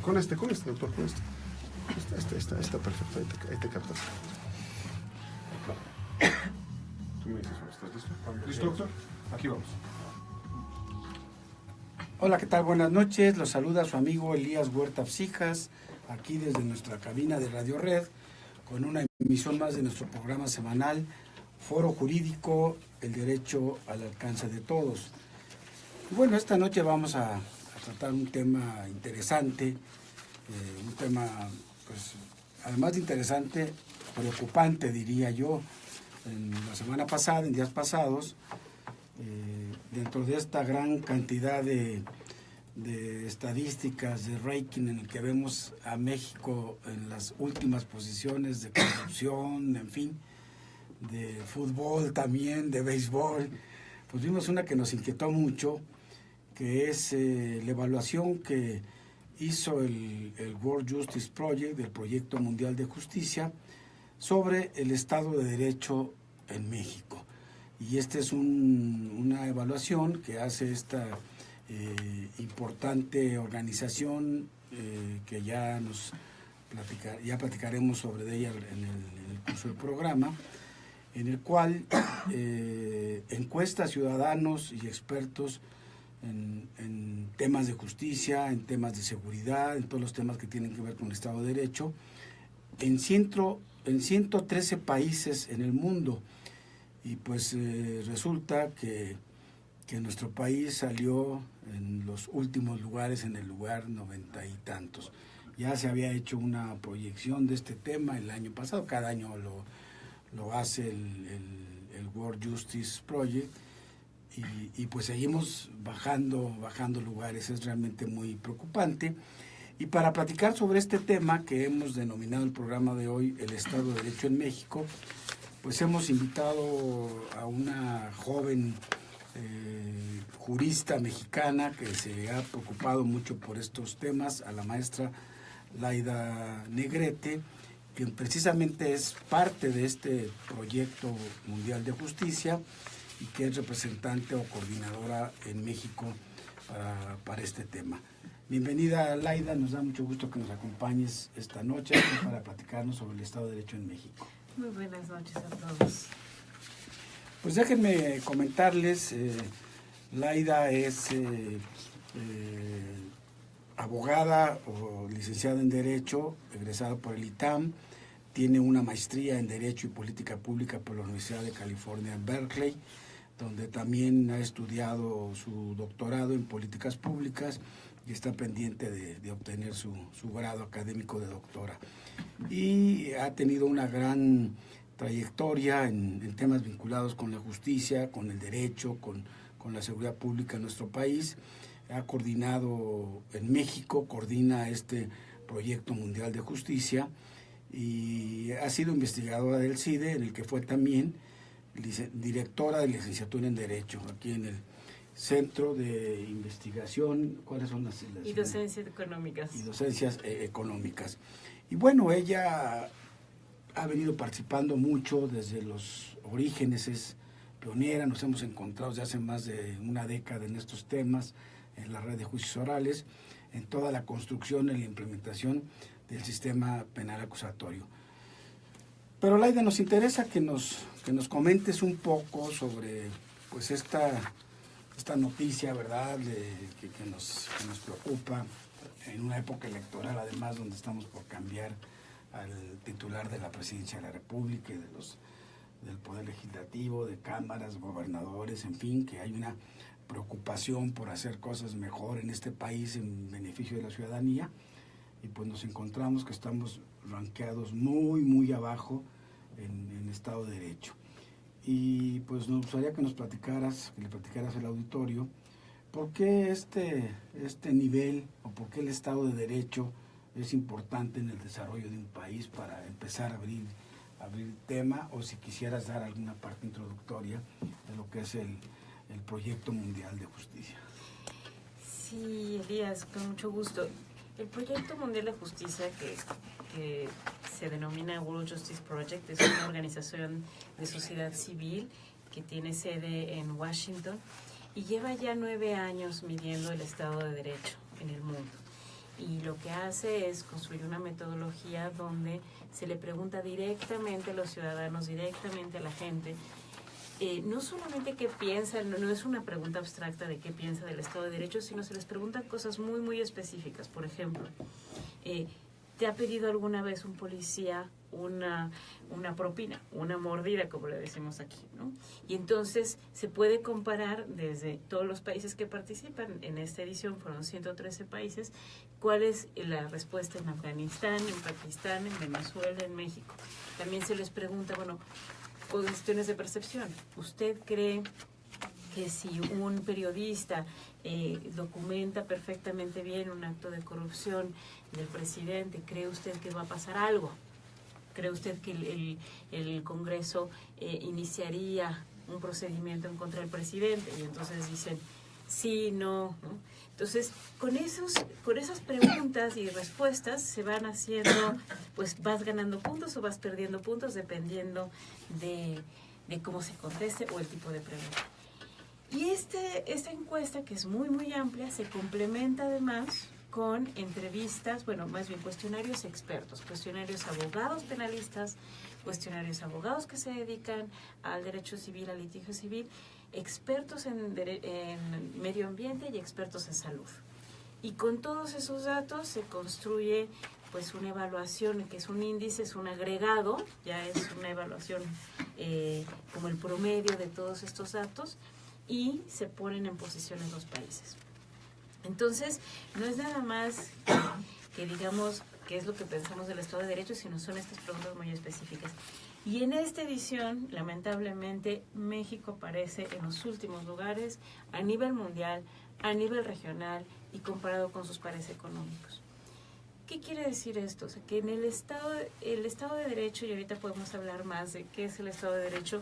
Con este, doctor, con este. Está perfecto, ahí te captas. Tú me dices, ¿estás listo? ¿Listo, doctor? Aquí vamos. Hola, ¿qué tal? Buenas noches. Los saluda su amigo Elías Huerta Psijas, aquí desde nuestra cabina de Radio Red, con una emisión más de nuestro programa semanal, Foro Jurídico, el derecho al alcance de todos. Y bueno, esta noche vamos a tratar un tema interesante, un tema, pues, además de interesante, preocupante, diría yo. En la semana pasada, en días pasados, dentro de esta gran cantidad de estadísticas, de ranking en el que vemos a México en las últimas posiciones de corrupción, en fin, de fútbol también, de béisbol, pues vimos una que nos inquietó mucho, que es la evaluación que hizo el World Justice Project, del Proyecto Mundial de Justicia, sobre el Estado de Derecho en México. Y esta es una evaluación que hace esta importante organización que ya platicaremos sobre ella en el curso del programa, en el cual encuesta a ciudadanos y expertos en temas de justicia, en temas de seguridad, en todos los temas que tienen que ver con el Estado de Derecho, en 113 países en el mundo. Y pues resulta que nuestro país salió en los últimos lugares, en el lugar 90 y tantos. Ya se había hecho una proyección de este tema el año pasado, cada año lo hace el World Justice Project, y pues seguimos bajando lugares. Es realmente muy preocupante. Y para platicar sobre este tema que hemos denominado el programa de hoy, el Estado de Derecho en México, pues hemos invitado a una joven jurista mexicana que se ha preocupado mucho por estos temas, a la maestra Laida Negrete, que precisamente es parte de este Proyecto Mundial de Justicia y que es representante o coordinadora en México para este tema. Bienvenida, Laida, nos da mucho gusto que nos acompañes esta noche para platicarnos sobre el Estado de Derecho en México. Muy buenas noches a todos. Pues déjenme comentarles, Laida es abogada o licenciada en Derecho, egresada por el ITAM, tiene una maestría en Derecho y Política Pública por la Universidad de California en Berkeley, donde también ha estudiado su doctorado en Políticas Públicas y está pendiente de obtener su grado académico de doctora. Y ha tenido una gran trayectoria en temas vinculados con la justicia, con el derecho, con la seguridad pública en nuestro país. Ha coordinado en México, coordina este Proyecto Mundial de Justicia y ha sido investigadora del CIDE, en el que fue también directora de licenciatura en Derecho, aquí en el Centro de Investigación, ¿cuáles son las? Y docencias económicas. Y docencias económicas. Y bueno, ella ha venido participando mucho desde los orígenes, es pionera, nos hemos encontrado desde hace más de una década en estos temas, en la red de juicios orales, en toda la construcción y la implementación del sistema penal acusatorio. Pero Laida, nos interesa que nos comentes un poco sobre pues esta noticia, ¿verdad?, que nos preocupa en una época electoral, además, donde estamos por cambiar al titular de la Presidencia de la República y del Poder Legislativo, de cámaras, gobernadores, en fin, que hay una preocupación por hacer cosas mejor en este país en beneficio de la ciudadanía, y pues nos encontramos que estamos rankeados muy, muy abajo en Estado de Derecho. Y pues nos gustaría que le platicaras al auditorio por qué este nivel o por qué el Estado de Derecho es importante en el desarrollo de un país, para empezar a abrir tema, o si quisieras dar alguna parte introductoria de lo que es el Proyecto Mundial de Justicia. Sí, Elías, con mucho gusto. El Proyecto Mundial de Justicia, que se denomina World Justice Project, es una organización de sociedad civil que tiene sede en Washington y lleva ya 9 años midiendo el Estado de Derecho en el mundo. y lo que hace es construir una metodología donde se le pregunta directamente a los ciudadanos, directamente a la gente, no solamente qué piensan, no es una pregunta abstracta de qué piensa del Estado de Derecho, sino se les preguntan cosas muy, muy específicas. Por ejemplo, ¿te ha pedido alguna vez un policía una propina, una mordida, como le decimos aquí, ¿no? Y entonces se puede comparar desde todos los países que participan en esta edición, fueron 113 países, cuál es la respuesta en Afganistán, en Pakistán, en Venezuela, en México. También se les pregunta, bueno, cuestiones de percepción. ¿Usted cree que si un periodista documenta perfectamente bien un acto de corrupción del presidente, cree usted que va a pasar algo? ¿Cree usted que el Congreso iniciaría un procedimiento en contra del presidente? Y entonces dicen, sí, no, ¿no? Entonces, con esas preguntas y respuestas se van haciendo, pues vas ganando puntos o vas perdiendo puntos dependiendo de cómo se conteste o el tipo de pregunta. Y esta encuesta, que es muy, muy amplia, se complementa además con entrevistas, bueno, más bien cuestionarios expertos, cuestionarios abogados penalistas, cuestionarios abogados que se dedican al derecho civil, al litigio civil, expertos en medio ambiente y expertos en salud. Y con todos esos datos se construye pues una evaluación que es un índice, es un agregado, ya es una evaluación como el promedio de todos estos datos y se ponen en posiciones los países. Entonces, no es nada más que digamos qué es lo que pensamos del Estado de Derecho, sino son estas preguntas muy específicas. Y en esta edición, lamentablemente, México aparece en los últimos lugares a nivel mundial, a nivel regional y comparado con sus pares económicos. ¿Qué quiere decir esto? O sea, que en el Estado de Derecho, y ahorita podemos hablar más de qué es el Estado de Derecho,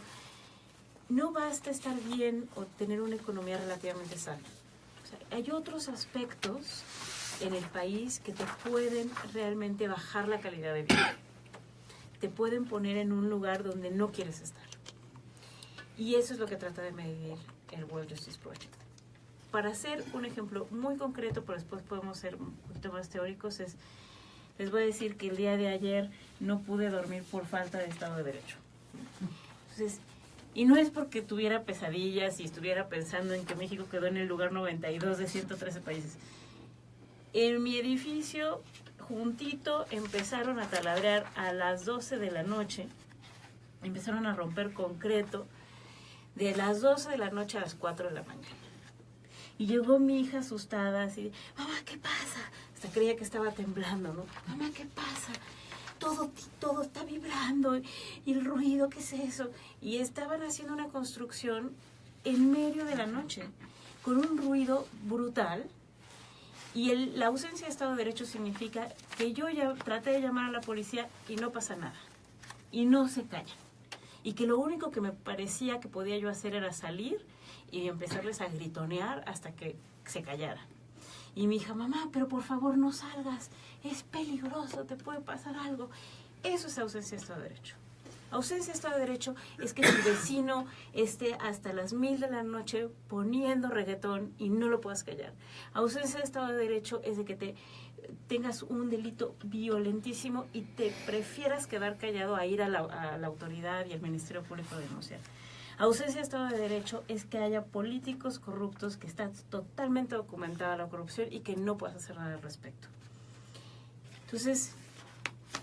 no basta estar bien o tener una economía relativamente sana. O sea, hay otros aspectos en el país que te pueden realmente bajar la calidad de vida. Te pueden poner en un lugar donde no quieres estar. Y eso es lo que trata de medir el World Justice Project. Para hacer un ejemplo muy concreto, pero después podemos ser un poquito más teóricos, les voy a decir que el día de ayer no pude dormir por falta de Estado de Derecho. Entonces, y no es porque tuviera pesadillas y estuviera pensando en que México quedó en el lugar 92 de 113 países. En mi edificio, juntito, empezaron a taladrar a las 12 de la noche, empezaron a romper concreto de las 12 de la noche a las 4 de la mañana. Y llegó mi hija asustada, así, mamá, ¿qué pasa? Hasta creía que estaba temblando, ¿no? Mamá, ¿qué pasa? Todo está vibrando, y el ruido, ¿qué es eso? Y estaban haciendo una construcción en medio de la noche, con un ruido brutal. Y la ausencia de Estado de Derecho significa que yo ya traté de llamar a la policía y no pasa nada. Y no se callan. Y que lo único que me parecía que podía yo hacer era salir y empezarles a gritonear hasta que se callaran. Y mi hija, mamá, pero por favor no salgas, es peligroso, te puede pasar algo. Eso es ausencia de Estado de Derecho. Ausencia de Estado de Derecho es que tu vecino esté hasta las 1000 de la noche poniendo reggaetón y no lo puedas callar. Ausencia de Estado de Derecho es de que tengas un delito violentísimo y te prefieras quedar callado a ir a la autoridad y al Ministerio Público a denunciar. Ausencia de Estado de Derecho es que haya políticos corruptos, que está totalmente documentada la corrupción y que no puedas hacer nada al respecto. Entonces,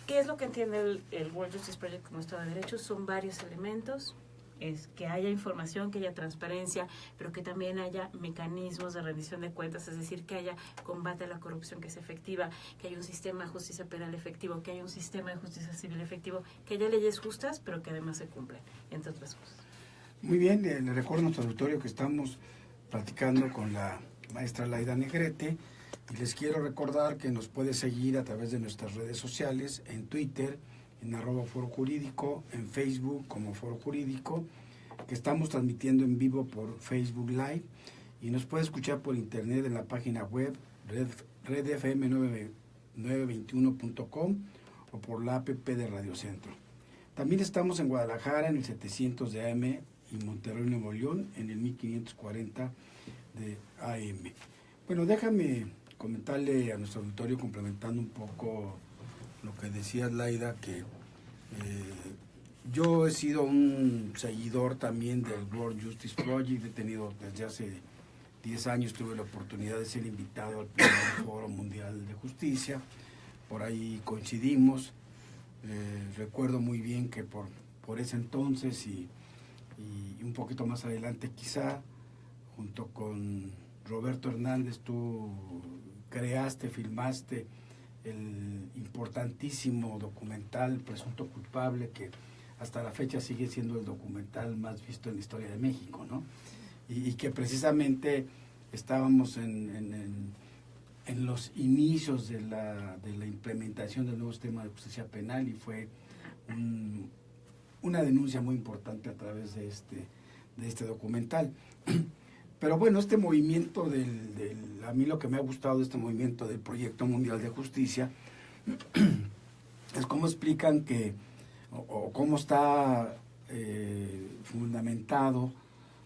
¿qué es lo que entiende el World Justice Project como Estado de Derecho? Son varios elementos. Es que haya información, que haya transparencia, pero que también haya mecanismos de rendición de cuentas, es decir, que haya combate a la corrupción que es efectiva, que haya un sistema de justicia penal efectivo, que haya un sistema de justicia civil efectivo, que haya leyes justas, pero que además se cumplan, entre otras cosas. Muy bien, le recuerdo a nuestro auditorio que estamos platicando con la maestra Laida Negrete y les quiero recordar que nos puede seguir a través de nuestras redes sociales, en Twitter, en @Foro Jurídico, en Facebook como Foro Jurídico, que estamos transmitiendo en vivo por Facebook Live y nos puede escuchar por internet en la página web redfm921.com o por la app de Radio Centro. También estamos en Guadalajara en el 700 de AM y Monterrey, Nuevo León en el 1540 de AM. Bueno, déjame comentarle a nuestro auditorio, complementando un poco lo que decía Laida, que yo he sido un seguidor también del World Justice Project. He tenido desde hace 10 años, tuve la oportunidad de ser invitado al primer Foro Mundial de Justicia. Por ahí coincidimos. Recuerdo muy bien que por ese entonces y un poquito más adelante quizá, junto con Roberto Hernández, tú creaste, filmaste el importantísimo documental Presunto Culpable, que hasta la fecha sigue siendo el documental más visto en la historia de México, ¿no? Y que precisamente estábamos en los inicios de la implementación del nuevo sistema de justicia penal, y fue una denuncia muy importante a través de este documental. Pero bueno, este movimiento a mí lo que me ha gustado de este movimiento del Proyecto Mundial de Justicia es cómo explican o cómo está fundamentado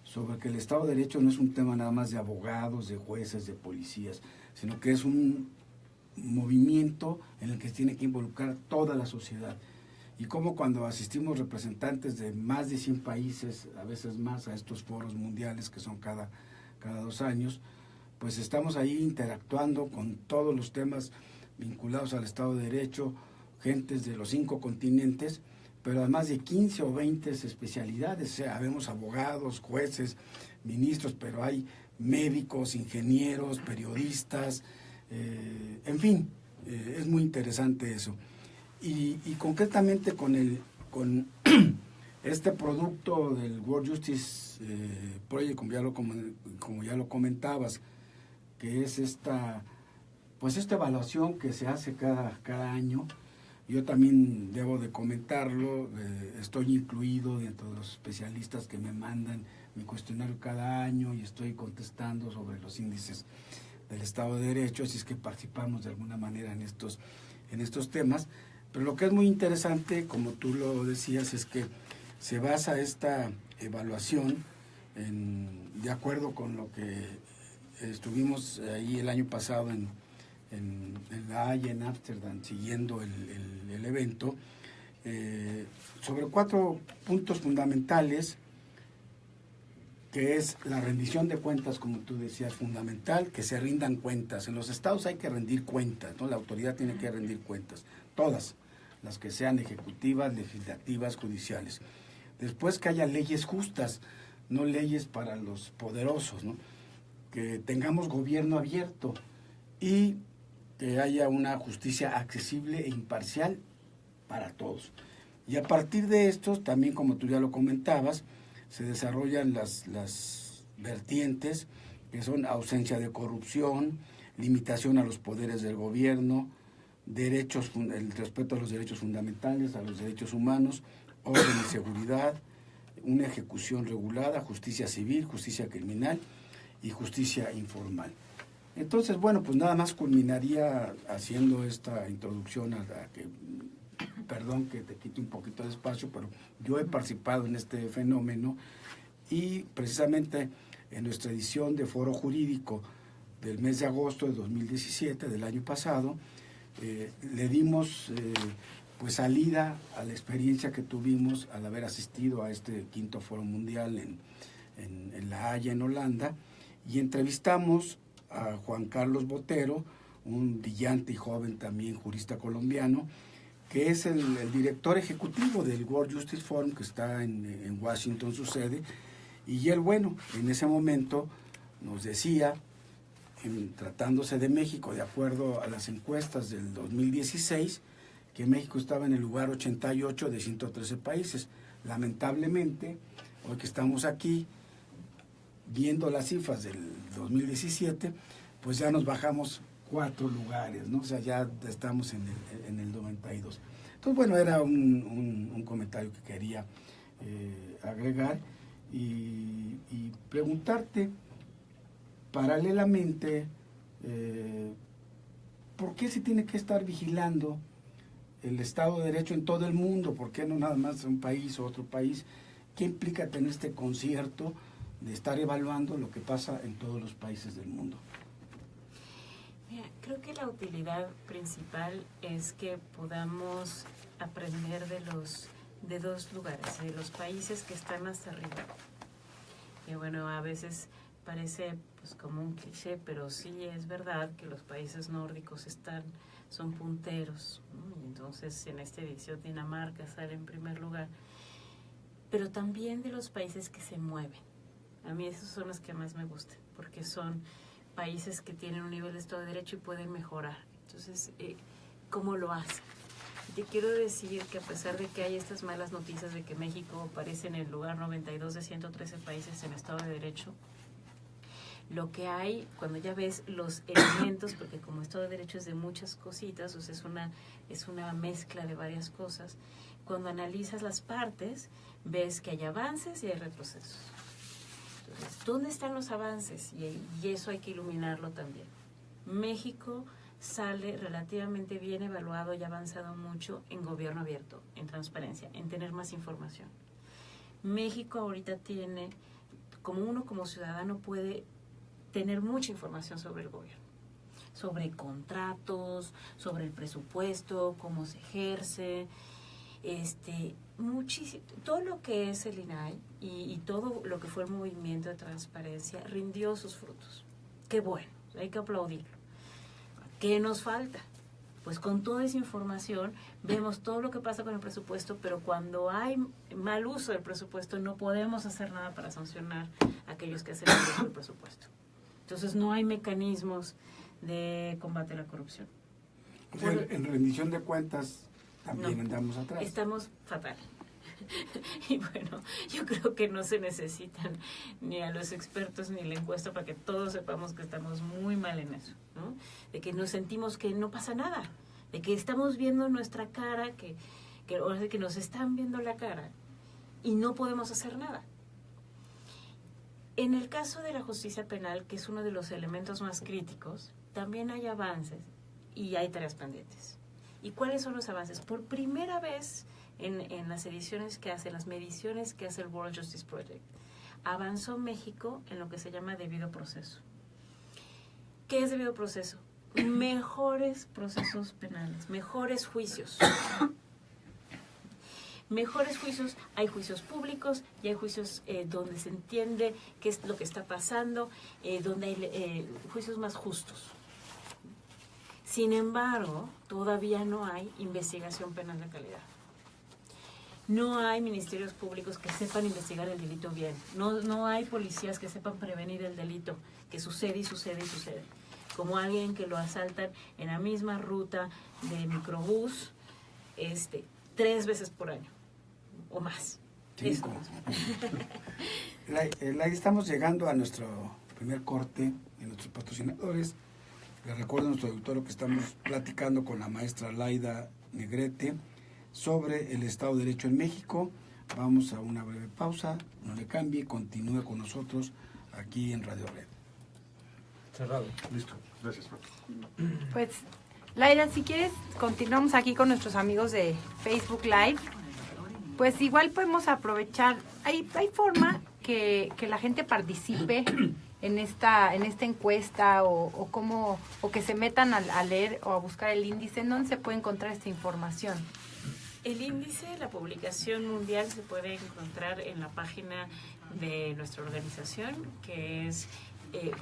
sobre que el Estado de Derecho no es un tema nada más de abogados, de jueces, de policías, sino que es un movimiento en el que se tiene que involucrar toda la sociedad. Y como cuando asistimos representantes de más de 100 países, a veces más, a estos foros mundiales que son cada 2 años, pues estamos ahí interactuando con todos los temas vinculados al Estado de Derecho, gentes de los 5 continentes, pero además de 15 o 20 especialidades. O sea, vemos abogados, jueces, ministros, pero hay médicos, ingenieros, periodistas, en fin, es muy interesante eso. Y concretamente con este producto del World Justice Project, como ya lo comentabas, que es esta evaluación que se hace cada año. Yo también debo de comentarlo, estoy incluido dentro de los especialistas que me mandan mi cuestionario cada año y estoy contestando sobre los índices del Estado de Derecho, así es que participamos de alguna manera en estos temas. Pero lo que es muy interesante, como tú lo decías, es que se basa esta evaluación de acuerdo con lo que estuvimos ahí el año pasado en La Haya, en Ámsterdam, siguiendo el evento, sobre 4 puntos fundamentales, que es la rendición de cuentas, como tú decías, fundamental, que se rindan cuentas. En los estados hay que rendir cuentas, ¿no? La autoridad tiene que rendir cuentas, todas, las que sean ejecutivas, legislativas, judiciales. Después, que haya leyes justas, no leyes para los poderosos, ¿no? Que tengamos gobierno abierto y que haya una justicia accesible e imparcial para todos. Y a partir de esto, también como tú ya lo comentabas, se desarrollan las vertientes, que son ausencia de corrupción, limitación a los poderes del gobierno, el respeto a los derechos fundamentales, a los derechos humanos, orden y seguridad, una ejecución regulada, justicia civil, justicia criminal y justicia informal. Entonces, bueno, pues nada más culminaría haciendo esta introducción perdón que te quite un poquito de espacio, pero yo he participado en este fenómeno y precisamente en nuestra edición de Foro Jurídico del mes de agosto de 2017, del año pasado, le dimos pues salida a la experiencia que tuvimos al haber asistido a este 5º Foro Mundial en La Haya, en Holanda, y entrevistamos a Juan Carlos Botero, un brillante y joven también jurista colombiano, que es el director ejecutivo del World Justice Forum, que está en Washington, su sede. Y él, bueno, en ese momento nos decía, tratándose de México, de acuerdo a las encuestas del 2016, que México estaba en el lugar 88 de 113 países. Lamentablemente, hoy que estamos aquí, viendo las cifras del 2017, pues ya nos bajamos 4 lugares, ¿no? O sea, ya estamos en el 92. Entonces, bueno, era un comentario que quería agregar y preguntarte, paralelamente, ¿por qué se tiene que estar vigilando el Estado de Derecho en todo el mundo? ¿Por qué no nada más un país o otro país? ¿Qué implica tener este concierto de estar evaluando lo que pasa en todos los países del mundo? Mira, creo que la utilidad principal es que podamos aprender de dos lugares, de los países que están hasta arriba. Y bueno, a veces parece pues como un cliché, pero sí es verdad que los países nórdicos son punteros, ¿no? Y entonces en esta edición Dinamarca sale en primer lugar, pero también de los países que se mueven. A mí esos son los que más me gustan, porque son países que tienen un nivel de Estado de Derecho y pueden mejorar. Entonces, ¿cómo lo hacen? Te quiero decir que a pesar de que hay estas malas noticias de que México aparece en el lugar 92 de 113 países en Estado de Derecho, lo que hay, cuando ya ves los elementos, porque como Estado de Derecho es de muchas cositas, o sea, es una mezcla de varias cosas, cuando analizas las partes, ves que hay avances y hay retrocesos. Entonces, ¿dónde están los avances? Y eso hay que iluminarlo también. México sale relativamente bien evaluado y ha avanzado mucho en gobierno abierto, en transparencia, en tener más información. México ahorita tiene, como ciudadano puede tener mucha información sobre el gobierno, sobre contratos, sobre el presupuesto, cómo se ejerce, muchísimo, todo lo que es el INAI y todo lo que fue el movimiento de transparencia rindió sus frutos. Qué bueno, hay que aplaudirlo. ¿Qué nos falta? Pues con toda esa información vemos todo lo que pasa con el presupuesto, pero cuando hay mal uso del presupuesto no podemos hacer nada para sancionar a aquellos que hacen el uso del presupuesto. Entonces no hay mecanismos de combate a la corrupción. O sea, en rendición de cuentas también andamos atrás. Estamos fatal. Y bueno, yo creo que no se necesitan ni a los expertos ni la encuesta para que todos sepamos que estamos muy mal en eso, ¿no? De que nos sentimos que no pasa nada, de que estamos viendo nuestra cara, que ahora sí que nos están viendo la cara y no podemos hacer nada. En el caso de la justicia penal, que es uno de los elementos más críticos, también hay avances y hay tareas pendientes. ¿Y cuáles son los avances? Por primera vez en las ediciones que hace, las mediciones que hace el World Justice Project, avanzó México en lo que se llama debido proceso. ¿Qué es debido proceso? Mejores procesos penales, mejores juicios. Mejores juicios, hay juicios públicos y hay juicios donde se entiende qué es lo que está pasando, donde hay juicios más justos. Sin embargo, todavía no hay investigación penal de calidad. No hay ministerios públicos que sepan investigar el delito bien. No hay policías que sepan prevenir el delito, que sucede y sucede y sucede. Como alguien que lo asaltan en la misma ruta de microbús 3 veces por año o más. 5. Estamos llegando a nuestro primer corte de nuestros patrocinadores. Les recuerdo a nuestro auditorio que estamos platicando con la maestra Laida Negrete sobre el Estado de Derecho en México. Vamos a una breve pausa, no le cambie, continúe con nosotros aquí en Radio Red. Cerrado. Listo. Gracias, Paco. Pues, Laida, si quieres, continuamos aquí con nuestros amigos de Facebook Live. Pues igual podemos aprovechar, hay forma que la gente participe en esta encuesta o que se metan a leer o a buscar el índice. ¿En dónde se puede encontrar esta información? El índice, la publicación mundial, se puede encontrar en la página de nuestra organización, que es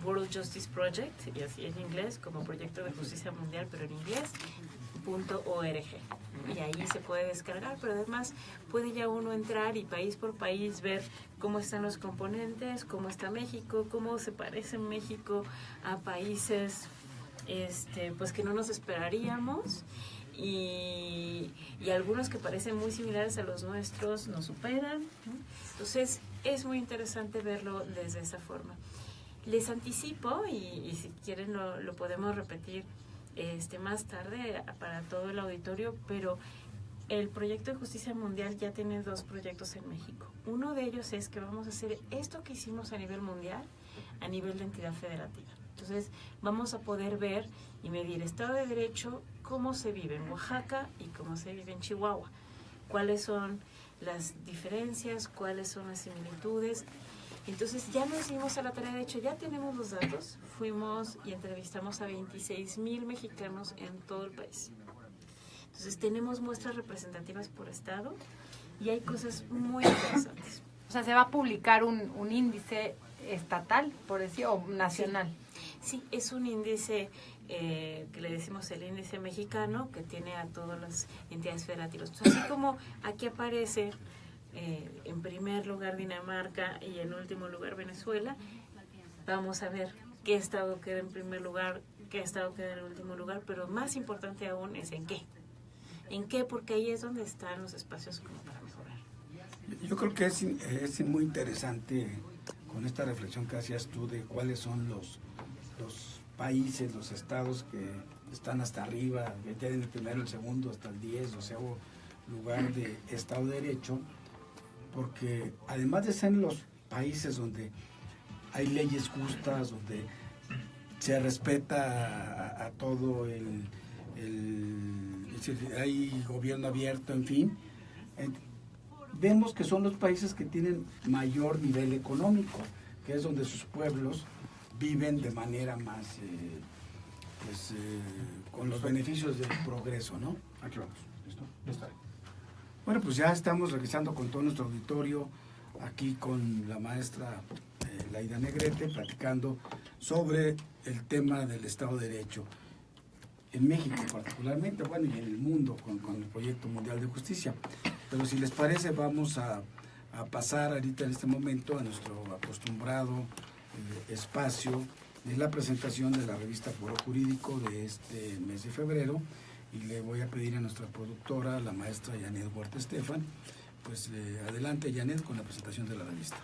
World Justice Project, y así en inglés, como Proyecto de Justicia Mundial, pero en inglés, .org. Y ahí se puede descargar, pero además puede ya uno entrar y país por país ver cómo están los componentes, cómo está México, cómo se parece México a países pues que no nos esperaríamos. Y algunos que parecen muy similares a los nuestros nos superan, ¿no? Entonces es muy interesante verlo desde esa forma. Les anticipo, y si quieren lo podemos repetir más tarde para todo el auditorio, pero el proyecto de justicia mundial ya tiene 2 proyectos en México. Uno de ellos es que vamos a hacer esto que hicimos a nivel mundial, a nivel de entidad federativa. Entonces vamos a poder ver y medir Estado de Derecho, cómo se vive en Oaxaca y cómo se vive en Chihuahua, cuáles son las diferencias, cuáles son las similitudes, Entonces ya nos dimos a la tarea, de hecho ya tenemos los datos, fuimos y entrevistamos a 26,000 mexicanos en todo el país. Entonces tenemos muestras representativas por estado y hay cosas muy interesantes. O sea, ¿se va a publicar un índice estatal, por decir, o nacional? Sí, es un índice que le decimos el índice mexicano, que tiene a todas las entidades federativas. Entonces, así como aquí aparece en primer lugar Dinamarca y en último lugar Venezuela, vamos a ver qué estado queda en primer lugar, qué estado queda en último lugar, pero más importante aún es en qué. ¿En qué? Porque ahí es donde están los espacios como para mejorar. Yo creo que es muy interesante con esta reflexión que hacías tú de cuáles son los países, los estados que están hasta arriba, que tienen el primero, el segundo, hasta el 10, 12º lugar de Estado de Derecho, porque además de ser los países donde hay leyes justas, donde se respeta a todo hay gobierno abierto, en fin, vemos que son los países que tienen mayor nivel económico, que es donde sus pueblos viven de manera más, con los beneficios del progreso, ¿no? Aquí vamos, ¿listo? Ya está. Bueno, pues ya estamos revisando con todo nuestro auditorio, aquí con la maestra Laida Negrete, platicando sobre el tema del Estado de Derecho. En México particularmente, bueno, y en el mundo con el Proyecto Mundial de Justicia. Pero si les parece, vamos a pasar ahorita en este momento a nuestro acostumbrado espacio de la presentación de la revista Foro Jurídico de este mes de febrero, y le voy a pedir a nuestra productora, la maestra Janet Huerta Estefan, pues adelante Janet con la presentación de la revista.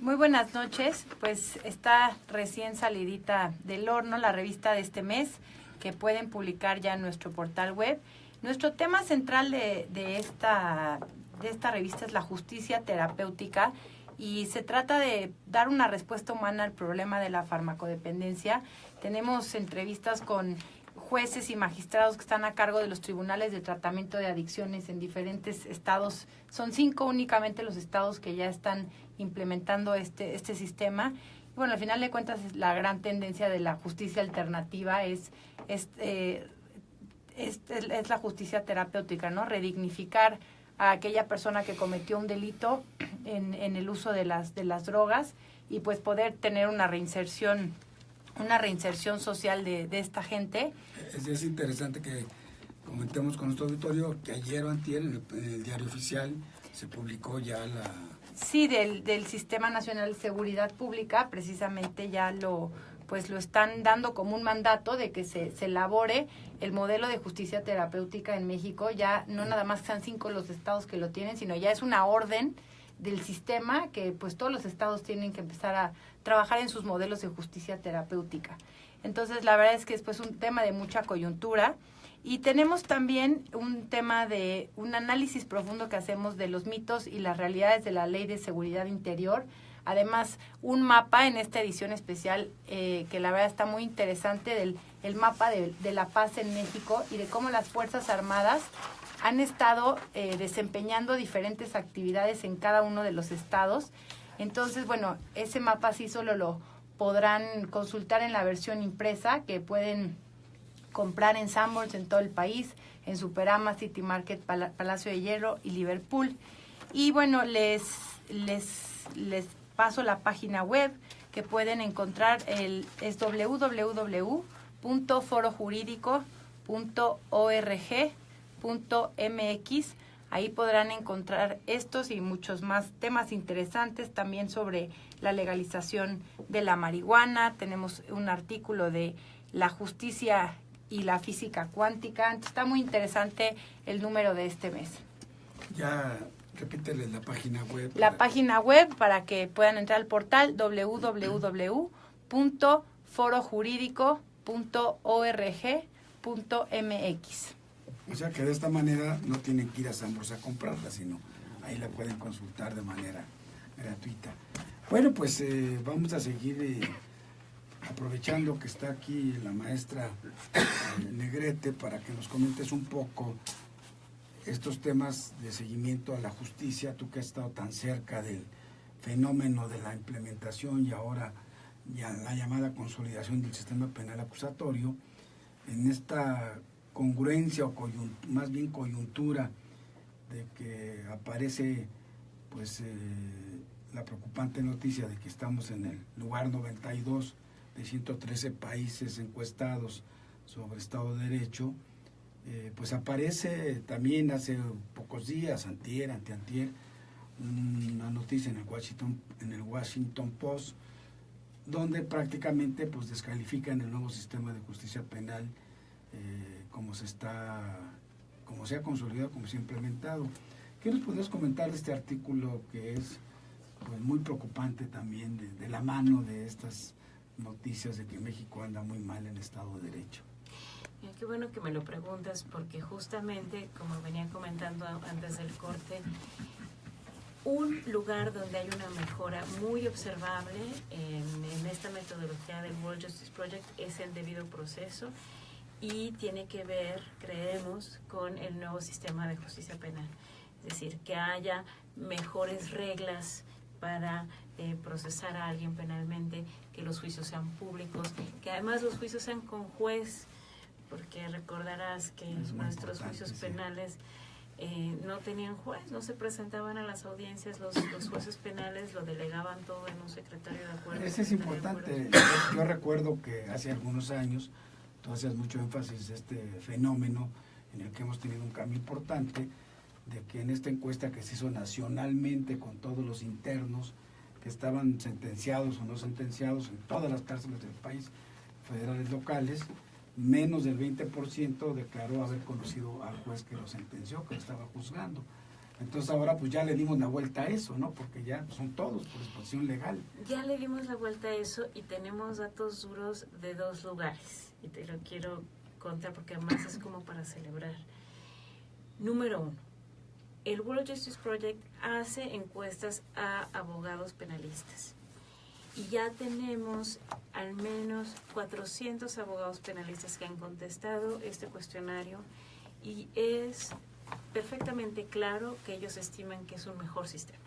Muy buenas noches, pues está recién salidita del horno la revista de este mes, que pueden publicar ya en nuestro portal web. Nuestro tema central de esta revista es la justicia terapéutica, y se trata de dar una respuesta humana al problema de la farmacodependencia. Tenemos entrevistas con jueces y magistrados que están a cargo de los tribunales de tratamiento de adicciones en diferentes estados. Son 5 únicamente los estados que ya están implementando este sistema. Y bueno, al final de cuentas, la gran tendencia de la justicia alternativa es la justicia terapéutica, ¿no? Redignificar a aquella persona que cometió un delito en el uso de las drogas, y pues poder tener una reinserción social de esta gente. Es interesante que comentemos con nuestro auditorio que ayer o antier en el Diario Oficial se publicó ya la... Sí, del Sistema Nacional de Seguridad Pública, precisamente ya lo están dando como un mandato de que se elabore el modelo de justicia terapéutica en México. Ya no nada más sean 5 los estados que lo tienen, sino ya es una orden del sistema que pues todos los estados tienen que empezar a trabajar en sus modelos de justicia terapéutica. Entonces la verdad es que es pues un tema de mucha coyuntura, y tenemos también un tema de un análisis profundo que hacemos de los mitos y las realidades de la Ley de Seguridad Interior. Además, un mapa en esta edición especial que la verdad está muy interesante, el mapa de la paz en México, y de cómo las Fuerzas Armadas han estado desempeñando diferentes actividades en cada uno de los estados. Entonces, bueno, ese mapa sí solo lo podrán consultar en la versión impresa, que pueden comprar en Sanborns en todo el país, en Superama, City Market, Palacio de Hierro y Liverpool. Y bueno, les paso la página web que pueden encontrar, es www.forojuridico.org.mx. Ahí podrán encontrar estos y muchos más temas interesantes, también sobre la legalización de la marihuana. Tenemos un artículo de la justicia y la física cuántica. Está muy interesante el número de este mes. Ya repítele la página web. La página web para que puedan entrar al portal www.forojuridico.org.mx. O sea que de esta manera no tienen que ir a Sanborns a comprarla, sino ahí la pueden consultar de manera gratuita. Bueno, pues vamos a seguir aprovechando que está aquí la maestra Negrete para que nos comentes un poco estos temas de seguimiento a la justicia, tú que has estado tan cerca del fenómeno de la implementación y ahora ya la llamada consolidación del sistema penal acusatorio, en esta congruencia o más bien coyuntura de que aparece pues la preocupante noticia de que estamos en el lugar 92 de 113 países encuestados sobre Estado de Derecho, pues aparece también hace pocos días, anteantier, una noticia en el Washington Post, donde prácticamente pues descalifican el nuevo sistema de justicia penal como se ha consolidado, como se ha implementado. ¿Qué nos podrías comentar de este artículo que es pues muy preocupante también de la mano de estas noticias de que México anda muy mal en Estado de Derecho? Qué bueno que me lo preguntas, porque justamente, como venía comentando antes del corte, un lugar donde hay una mejora muy observable en esta metodología del World Justice Project es el debido proceso, y tiene que ver, creemos, con el nuevo sistema de justicia penal. Es decir, que haya mejores reglas para procesar a alguien penalmente, que los juicios sean públicos, que además los juicios sean con juez, porque recordarás que nuestros juicios penales no tenían juez, no se presentaban a las audiencias, los jueces penales lo delegaban todo en un secretario de acuerdo. Eso es importante. Yo recuerdo que hace algunos años tú hacías mucho énfasis de este fenómeno en el que hemos tenido un cambio importante, de que en esta encuesta que se hizo nacionalmente con todos los internos que estaban sentenciados o no sentenciados en todas las cárceles del país, federales, locales, menos del 20% declaró haber conocido al juez que lo sentenció, que lo estaba juzgando. Entonces ahora pues ya le dimos la vuelta a eso, ¿no? Porque ya son todos por disposición legal. Ya le dimos la vuelta a eso y tenemos datos duros de 2 lugares. Y te lo quiero contar porque además es como para celebrar. Número 1. El World Justice Project hace encuestas a abogados penalistas. Y ya tenemos al menos 400 abogados penalistas que han contestado este cuestionario, y es perfectamente claro que ellos estiman que es un mejor sistema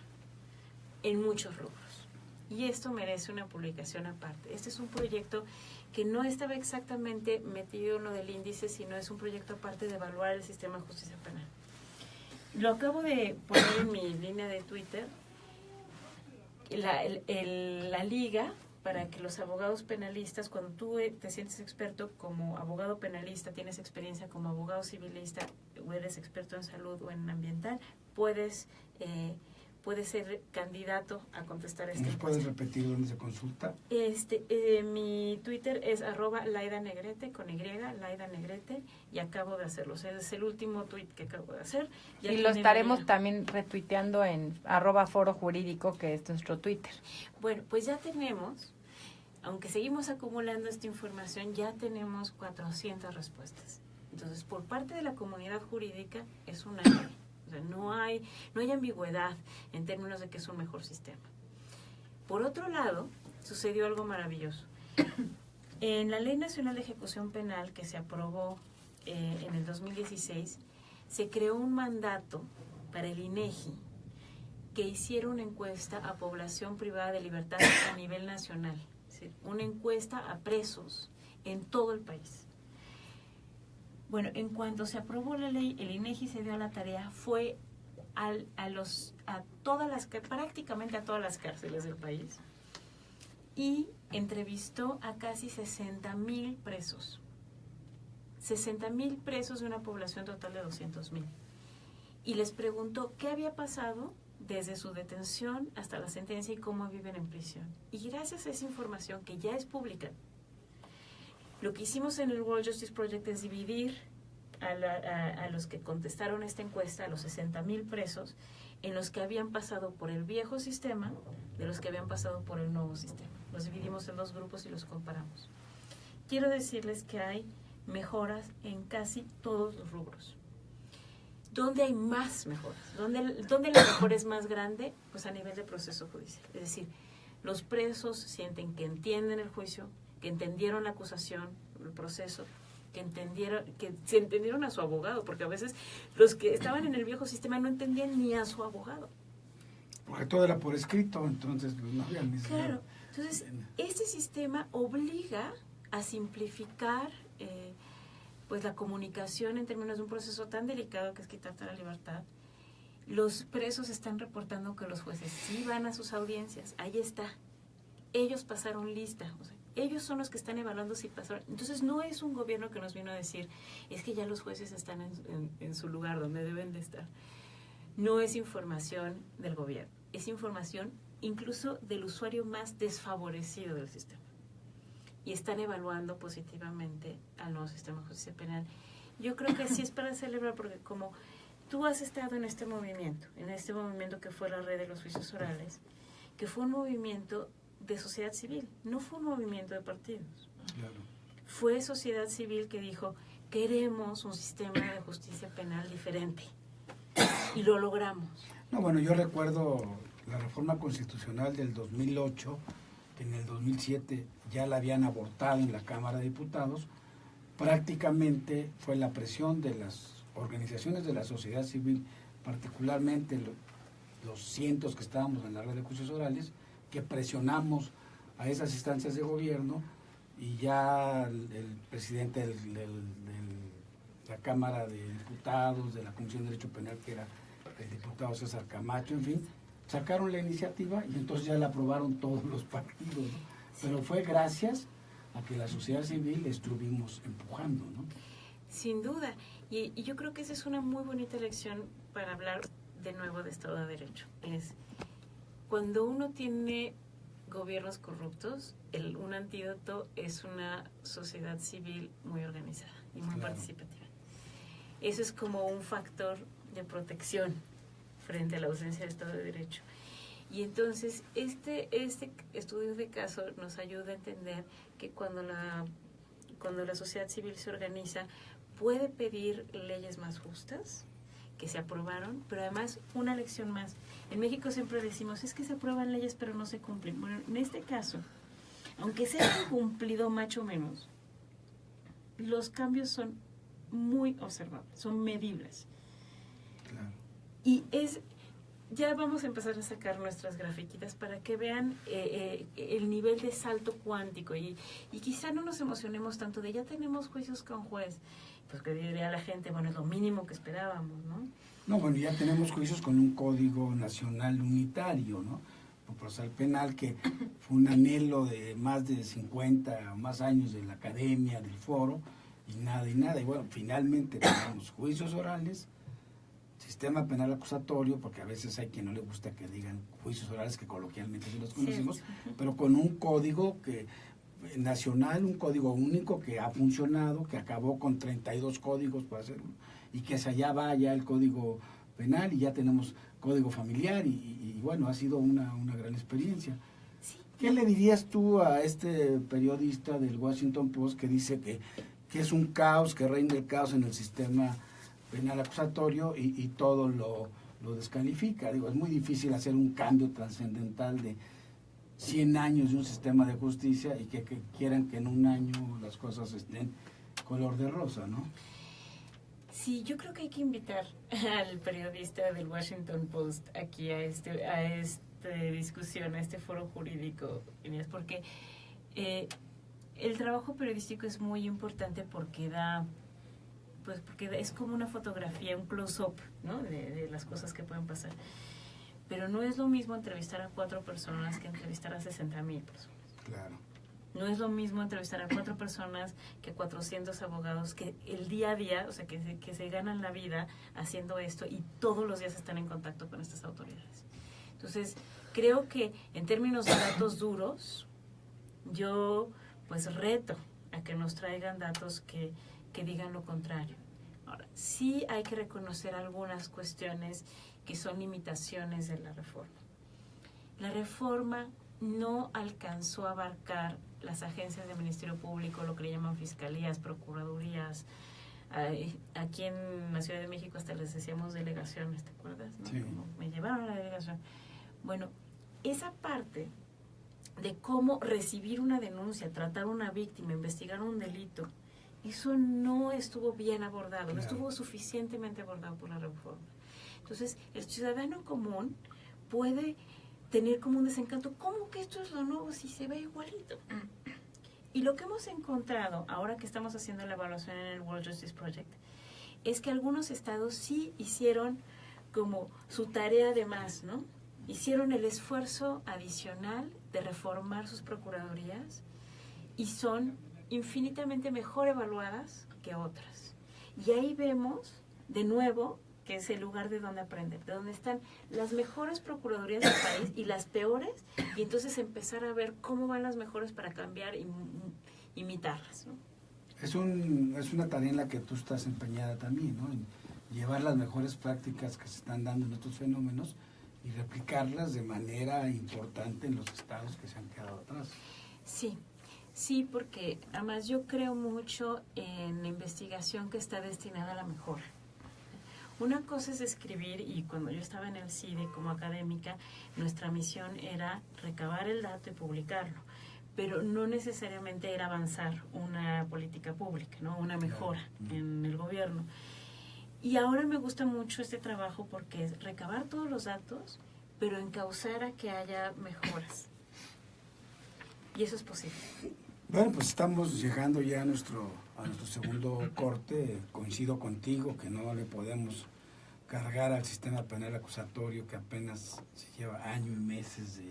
en muchos rubros. Y esto merece una publicación aparte. Este es un proyecto que no estaba exactamente metido en lo del índice, sino es un proyecto aparte de evaluar el sistema de justicia penal. Lo acabo de poner en mi línea de Twitter. La liga para que los abogados penalistas, cuando tú te sientes experto como abogado penalista, tienes experiencia como abogado civilista, o eres experto en salud o en ambiental, puedes ser candidato a contestar esta encuesta. ¿Puedes repetir dónde se consulta? Mi Twitter es @LaidaNegrete con Y, Laida Negrete, y acabo de hacerlo. O sea, es el último tweet que acabo de hacer. Y lo estaremos también retuiteando en @Foro Jurídico, que es nuestro Twitter. Bueno, pues ya tenemos, aunque seguimos acumulando esta información, ya tenemos 400 respuestas. Entonces, por parte de la comunidad jurídica es una ley. O sea, no hay ambigüedad en términos de que es un mejor sistema. Por otro lado, sucedió algo maravilloso. En la Ley Nacional de Ejecución Penal, que se aprobó en el 2016, se creó un mandato para el INEGI que hiciera una encuesta a población privada de libertad a nivel nacional. Es decir, una encuesta a presos en todo el país. Bueno, en cuanto se aprobó la ley, el INEGI se dio a la tarea, fue prácticamente a todas las cárceles del país, y entrevistó a casi 60,000 presos. 60,000 presos de una población total de 200,000. Y les preguntó qué había pasado desde su detención hasta la sentencia y cómo viven en prisión. Y gracias a esa información que ya es pública, lo que hicimos en el World Justice Project es dividir a los que contestaron esta encuesta, a los 60,000 presos, en los que habían pasado por el viejo sistema, de los que habían pasado por el nuevo sistema. Los dividimos en 2 grupos y los comparamos. Quiero decirles que hay mejoras en casi todos los rubros. ¿Dónde hay más mejoras? ¿Dónde la mejora es más grande? Pues a nivel de proceso judicial. Es decir, los presos sienten que entienden el juicio, que entendieron la acusación, el proceso, que se entendieron a su abogado, porque a veces los que estaban en el viejo sistema no entendían ni a su abogado. Porque todo era por escrito, entonces pues, no había necesidad. Claro, entonces este sistema obliga a simplificar pues la comunicación en términos de un proceso tan delicado que es quitarte la libertad. Los presos están reportando que los jueces sí van a sus audiencias, ahí está. Ellos pasaron lista, o sea, ellos son los que están evaluando si pasaron. Entonces no es un gobierno que nos vino a decir, es que ya los jueces están en su lugar donde deben de estar. No es información del gobierno, es información incluso del usuario más desfavorecido del sistema. Y están evaluando positivamente al nuevo sistema de justicia penal. Yo creo que sí es para celebrar, porque como tú has estado en este movimiento que fue la red de los juicios orales, que fue un movimiento de sociedad civil, no fue un movimiento de partidos. Claro. Fue sociedad civil que dijo, queremos un sistema de justicia penal diferente. Y lo logramos. No, bueno, yo recuerdo la reforma constitucional del 2008, que en el 2007 ya la habían abortado en la Cámara de Diputados. Prácticamente fue la presión de las organizaciones de la sociedad civil, particularmente los cientos que estábamos en la red de juicios orales, que presionamos a esas instancias de gobierno, y ya el presidente de la Cámara de Diputados, de la Comisión de Derecho Penal, que era el diputado César Camacho, en fin, sacaron la iniciativa y entonces ya la aprobaron todos los partidos, ¿no? Pero fue gracias a que la sociedad civil estuvimos empujando, ¿no? Sin duda, y yo creo que esa es una muy bonita lección para hablar de nuevo de Estado de Derecho. Es cuando uno tiene gobiernos corruptos, un antídoto es una sociedad civil muy organizada y muy participativa. Eso es como un factor de protección frente a la ausencia de Estado de Derecho. Y entonces este estudio de caso nos ayuda a entender que cuando la sociedad civil se organiza, puede pedir leyes más justas, que se aprobaron, pero además una lección más. En México siempre decimos, es que se aprueban leyes pero no se cumplen. Bueno, en este caso, aunque se hayan cumplido más o menos, los cambios son muy observables, son medibles. Claro. Y ya vamos a empezar a sacar nuestras grafiquitas para que vean el nivel de salto cuántico, y quizá no nos emocionemos tanto de ya tenemos juicios con juez, pues que diría la gente, bueno, es lo mínimo que esperábamos, ¿no? No, bueno, ya tenemos juicios con un código nacional unitario, ¿no? Por procesal penal, que fue un anhelo de más de 50 o más años de la academia, del foro, y nada. Y bueno, finalmente tenemos juicios orales, sistema penal acusatorio, porque a veces hay quien no le gusta que digan juicios orales, que coloquialmente sí los conocemos, sí. Pero con un código nacional, un código único que ha funcionado, que acabó con 32 códigos para hacerlo, y que hacia allá va ya el código penal, y ya tenemos código familiar, y bueno, ha sido una gran experiencia. Sí. ¿Qué le dirías tú a este periodista del Washington Post que dice que es un caos, que reina el caos en el sistema penal acusatorio y todo lo descalifica? Digo, es muy difícil hacer un cambio trascendental de 100 años de un sistema de justicia y que quieran que en un año las cosas estén color de rosa, ¿no? Sí, yo creo que hay que invitar al periodista del Washington Post aquí a esta discusión, a este foro jurídico, Inés, porque el trabajo periodístico es muy importante porque porque es como una fotografía, un close-up, ¿no? de las cosas que pueden pasar. Pero no es lo mismo entrevistar a 4 personas que entrevistar a 60,000 personas. Claro. No es lo mismo entrevistar a 4 personas que 400 abogados que el día a día, o sea, que se ganan la vida haciendo esto y todos los días están en contacto con estas autoridades. Entonces, creo que en términos de datos duros, yo pues reto a que nos traigan datos que digan lo contrario. Ahora, sí hay que reconocer algunas cuestiones que son limitaciones de la reforma. La reforma no alcanzó a abarcar las agencias del Ministerio Público, lo que le llaman fiscalías, procuradurías. Aquí en la Ciudad de México hasta les decíamos delegaciones, ¿te acuerdas? ¿No? Sí. Como me llevaron a la delegación. Bueno, esa parte de cómo recibir una denuncia, tratar a una víctima, investigar un delito, eso no estuvo bien abordado, claro. No estuvo suficientemente abordado por la reforma. Entonces, el ciudadano común puede tener como un desencanto. ¿Cómo que esto es lo nuevo si se ve igualito? Y lo que hemos encontrado, ahora que estamos haciendo la evaluación en el World Justice Project, es que algunos estados sí hicieron como su tarea de más, ¿no? Hicieron el esfuerzo adicional de reformar sus procuradurías y son infinitamente mejor evaluadas que otras. Y ahí vemos, de nuevo, que es el lugar de donde aprender, de donde están las mejores procuradurías del país y las peores, y entonces empezar a ver cómo van las mejores para cambiar y imitarlas, ¿no? Es una tarea en la que tú estás empeñada también, ¿no? En llevar las mejores prácticas que se están dando en estos fenómenos y replicarlas de manera importante en los estados que se han quedado atrás. Sí, porque además yo creo mucho en la investigación que está destinada a la mejora. Una cosa es escribir, y cuando yo estaba en el CIDE como académica, nuestra misión era recabar el dato y publicarlo, pero no necesariamente era avanzar una política pública, ¿no? Una mejora en el gobierno. Y ahora me gusta mucho este trabajo porque es recabar todos los datos, pero encauzar a que haya mejoras. Y eso es posible. Bueno, pues estamos llegando ya a nuestro segundo corte. Coincido contigo que no le podemos cargar al sistema penal acusatorio que apenas se lleva año y meses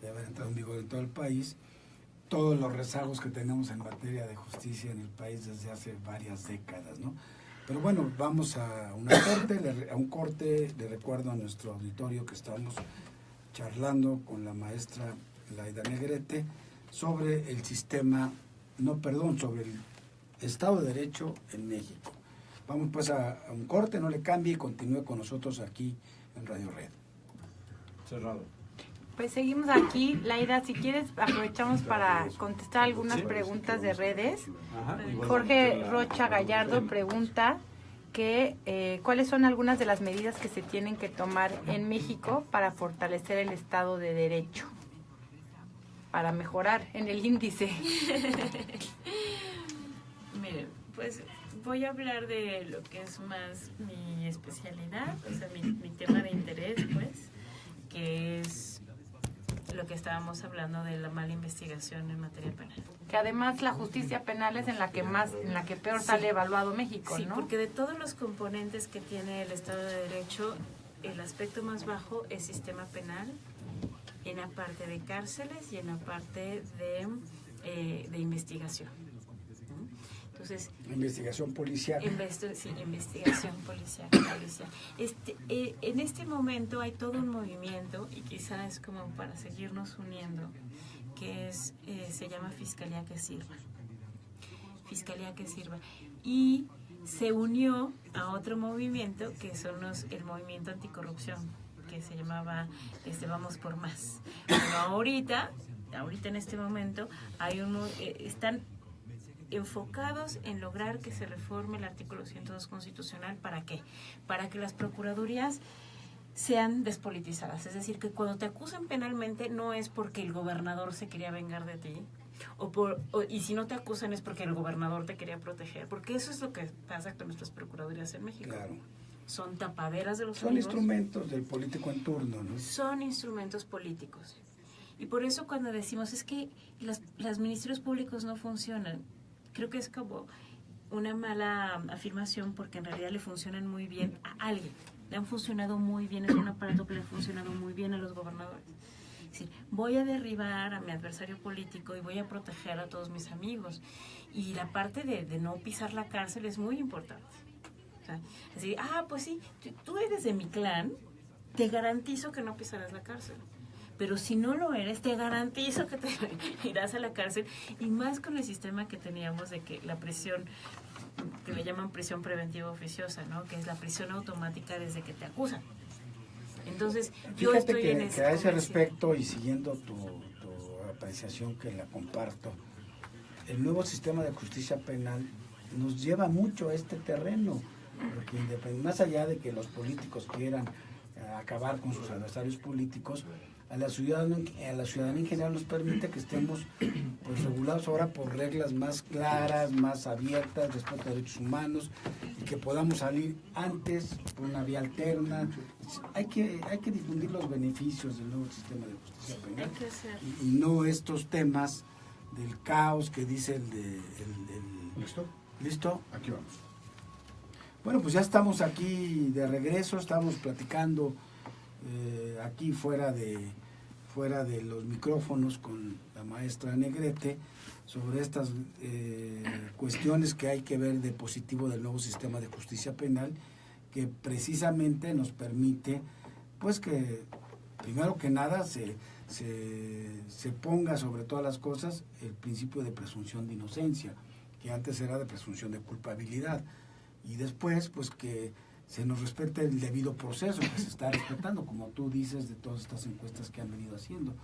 de haber entrado en vigor en todo el país, todos los rezagos que tenemos en materia de justicia en el país desde hace varias décadas, ¿no? Pero bueno, vamos a un corte. Le recuerdo a nuestro auditorio que estamos charlando con la maestra Laida Negrete sobre el sobre el Estado de Derecho en México. Vamos pues a un corte, no le cambie y continúe con nosotros aquí en Radio Red. Cerrado. Pues seguimos aquí. Laida, si quieres, aprovechamos para contestar algunas preguntas de redes. Jorge Rocha Gallardo pregunta que cuáles son algunas de las medidas que se tienen que tomar en México para fortalecer el Estado de Derecho, para mejorar en el índice. Miren, pues voy a hablar de lo que es más mi especialidad, o sea, mi tema de interés, pues, que es lo que estábamos hablando de la mala investigación en materia penal. Que además la justicia penal es en la que peor sale evaluado México, sí, ¿no? Porque de todos los componentes que tiene el Estado de Derecho, el aspecto más bajo es sistema penal, en la parte de cárceles y en la parte de investigación. Entonces, investigación policial. Sí, investigación policial. En este momento hay todo un movimiento, y quizás es como para seguirnos uniendo, que se llama Fiscalía que Sirva. Fiscalía que Sirva. Y se unió a otro movimiento que son el movimiento anticorrupción, que se llamaba Vamos por Más. Bueno, ahorita en este momento están enfocados en lograr que se reforme el artículo 102 constitucional. ¿Para qué? Para que las procuradurías sean despolitizadas. Es decir, que cuando te acusan penalmente no es porque el gobernador se quería vengar de ti, y si no te acusan es porque el gobernador te quería proteger, porque eso es lo que pasa con nuestras procuradurías en México. Claro. Son tapaderas de los Son amigos. Instrumentos del político en turno, ¿no? Son instrumentos políticos. Y por eso cuando decimos es que los ministerios públicos no funcionan, creo que es como una mala afirmación, porque en realidad le funcionan muy bien a alguien. Le han funcionado muy bien, es un aparato que le ha funcionado muy bien a los gobernadores. Es decir, voy a derribar a mi adversario político y voy a proteger a todos mis amigos. Y la parte de no pisar la cárcel es muy importante. O sea, es decir, pues sí, tú eres de mi clan, te garantizo que no pisarás la cárcel. Pero si no lo eres, te garantizo que te irás a la cárcel, y más con el sistema que teníamos de que la prisión, que le llaman prisión preventiva oficiosa, ¿no? Que es la prisión automática desde que te acusan. Entonces, yo Fíjate estoy en que a ese respecto, y siguiendo tu apreciación, que la comparto, el nuevo sistema de justicia penal nos lleva mucho a este terreno, porque más allá de que los políticos quieran acabar con sus adversarios políticos, a la ciudadanía en general nos permite que estemos pues regulados ahora por reglas más claras, más abiertas, respeto a derechos humanos, y que podamos salir antes por una vía alterna. Hay que difundir los beneficios del nuevo sistema de justicia penal, Hay que hacer. y no estos temas del caos que dice ¿Listo? ¿Listo? Aquí vamos. Bueno, pues ya estamos aquí de regreso, estamos platicando aquí fuera de los micrófonos con la maestra Negrete sobre estas cuestiones que hay que ver de positivo del nuevo sistema de justicia penal, que precisamente nos permite pues que primero que nada se ponga sobre todas las cosas el principio de presunción de inocencia, que antes era de presunción de culpabilidad, y después pues que se nos respete el debido proceso, que se está respetando, como tú dices, de todas estas encuestas que han venido haciendo.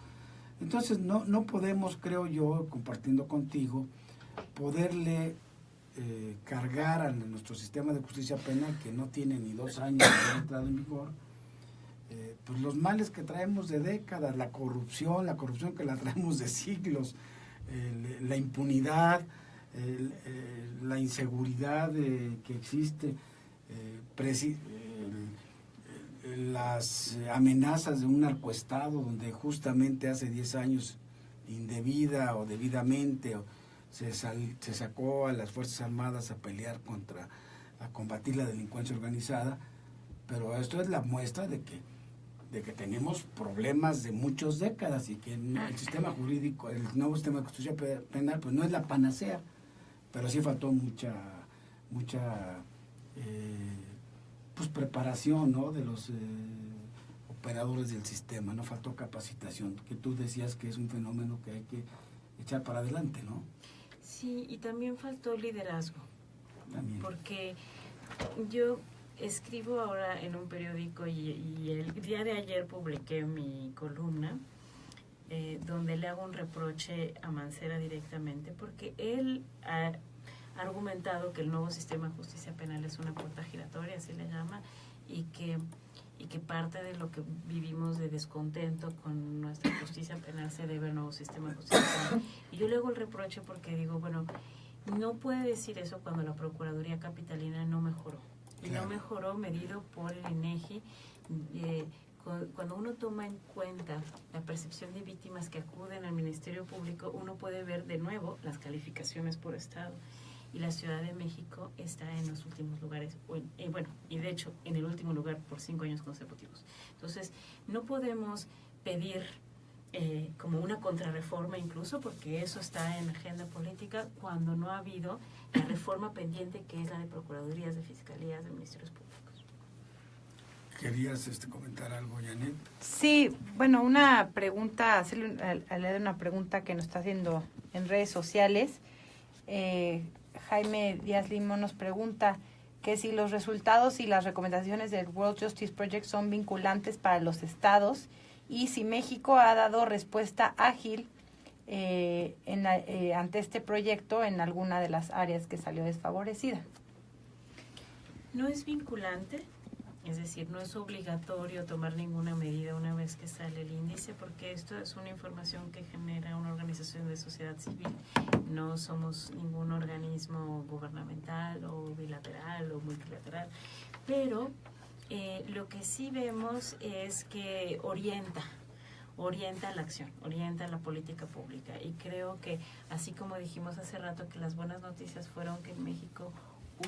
Entonces no podemos, creo yo, compartiendo contigo, poderle cargar a nuestro sistema de justicia penal, que no tiene ni 2 años de haber entrado en vigor, pues los males que traemos de décadas, la corrupción que la traemos de siglos, la impunidad, la inseguridad que existe, las amenazas de un narcoestado donde justamente hace 10 años indebida o debidamente se sacó a las Fuerzas Armadas a combatir la delincuencia organizada, pero esto es la muestra de que tenemos problemas de muchas décadas y que el sistema jurídico, el nuevo sistema de justicia penal, pues no es la panacea, pero sí faltó mucha pues preparación, ¿no?, de los operadores del sistema, no faltó capacitación, que tú decías que es un fenómeno que hay que echar para adelante, ¿no? Sí, y también faltó liderazgo, También. porque yo escribo ahora en un periódico y el día de ayer publiqué mi columna donde le hago un reproche a Mancera directamente, porque él ha argumentado que el nuevo sistema de justicia penal es una puerta giratoria, así le llama, y que parte de lo que vivimos de descontento con nuestra justicia penal se debe al nuevo sistema de justicia penal. Y yo le hago el reproche porque digo, bueno, no puede decir eso cuando la Procuraduría Capitalina no mejoró. Y Claro. no mejoró medido por el INEGI. Cuando uno toma en cuenta la percepción de víctimas que acuden al Ministerio Público, uno puede ver de nuevo las calificaciones por estado. Y la Ciudad de México está en los últimos lugares, y de hecho en el último lugar por 5 años consecutivos. Entonces, no podemos pedir como una contrarreforma incluso, porque eso está en la agenda política, cuando no ha habido la reforma pendiente que es la de procuradurías, de fiscalías, de ministerios públicos. ¿Querías comentar algo, Janet? Sí, bueno, una pregunta, hacerle una pregunta que nos está haciendo en redes sociales. Jaime Díaz Limón nos pregunta que si los resultados y las recomendaciones del World Justice Project son vinculantes para los estados y si México ha dado respuesta ágil ante este proyecto en alguna de las áreas que salió desfavorecida. No es vinculante, es decir, no es obligatorio tomar ninguna medida una vez que sale el índice, porque esto es una información que genera una organización de sociedad civil. No somos ningún organismo gubernamental o bilateral o multilateral, pero lo que sí vemos es que orienta la acción, orienta la política pública, y creo que así como dijimos hace rato que las buenas noticias fueron que en México